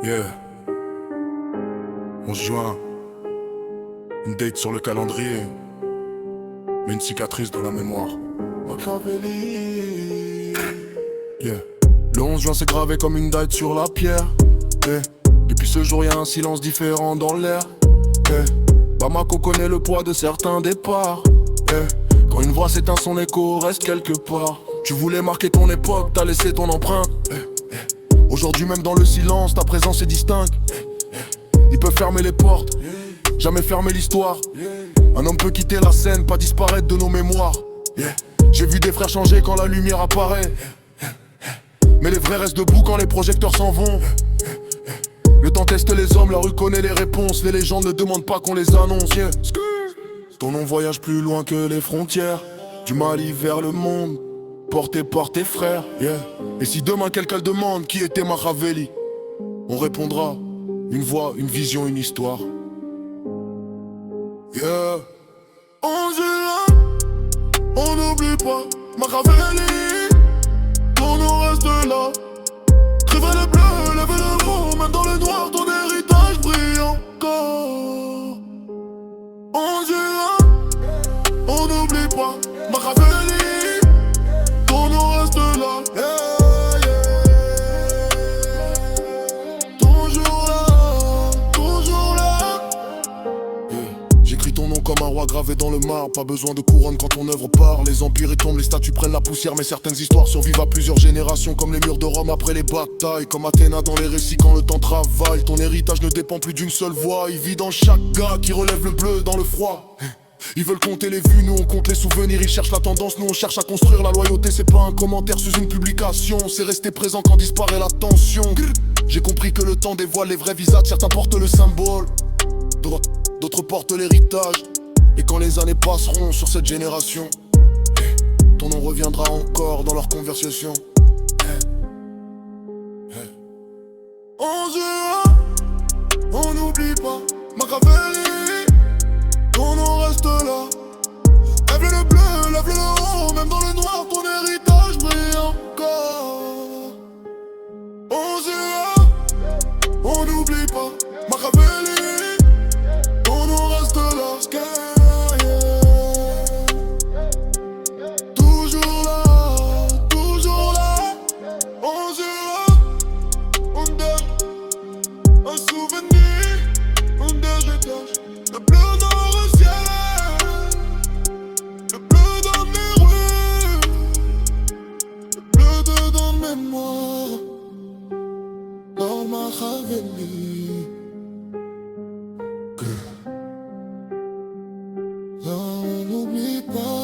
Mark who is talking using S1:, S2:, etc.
S1: Yeah, 11 juin, une date sur le calendrier, mais une cicatrice dans la mémoire. Machiavelli. Yeah. Le 11 juin c'est gravé comme une date sur la pierre. Yeah. Depuis ce jour y'a un silence différent dans l'air. Yeah. Bamako connaît le poids de certains départs. Yeah. Quand une voix s'éteint, son écho reste quelque part. Tu voulais marquer ton époque, t'as laissé ton empreinte. Aujourd'hui même dans le silence, ta présence est distincte. Ils peuvent fermer les portes, jamais fermer l'histoire. Un homme peut quitter la scène, pas disparaître de nos mémoires. J'ai vu des frères changer quand la lumière apparaît, mais les vrais restent debout quand les projecteurs s'en vont. Le temps teste les hommes, la rue connaît les réponses. Les légendes ne demandent pas qu'on les annonce. Ton nom voyage plus loin que les frontières, du Mali vers le monde, porté par tes frères. Et si demain quelqu'un demande qui était Machiavelli, on répondra: une voix, une vision, une histoire. On dit on n'oublie pas Machiavelli. Ton nom reste là. Crève le bleu, lève le haut, même dans le noir, ton héritage brille encore. On dit on n'oublie pas Machiavelli. Ton nom reste là. Toujours là, toujours là. J'écris ton nom comme un roi gravé dans le marbre. Pas besoin de couronne quand ton œuvre part. Les empires tombent, les statues prennent la poussière, mais certaines histoires survivent à plusieurs générations. Comme les murs de Rome après les batailles, comme Athéna dans les récits quand le temps travaille. Ton héritage ne dépend plus d'une seule voix. Il vit dans chaque gars qui relève le bleu dans le froid. Ils veulent compter les vues, nous on compte les souvenirs. Ils cherchent la tendance, nous on cherche à construire. La loyauté c'est pas un commentaire sous une publication, c'est rester présent quand disparaît la tension. J'ai compris que le temps dévoile les vrais visages. Certains portent le symbole, d'autres portent l'héritage. Et quand les années passeront sur cette génération, ton nom reviendra encore dans leur conversation. On n'oublie pas Machiavelli. Ton nom reste là. Lève le bleu, lève le haut, même dans le noir, ton héritage brille encore. On n'oublie pas Machiavelli. Ton nom reste là. Toujours là, toujours là. On donne un souvenir, un héritage. Le bleu dans le ciel, le bleu dans mes rues, le bleu dedans mes mémoires. Dans Machiavelli, on n'oublie pas.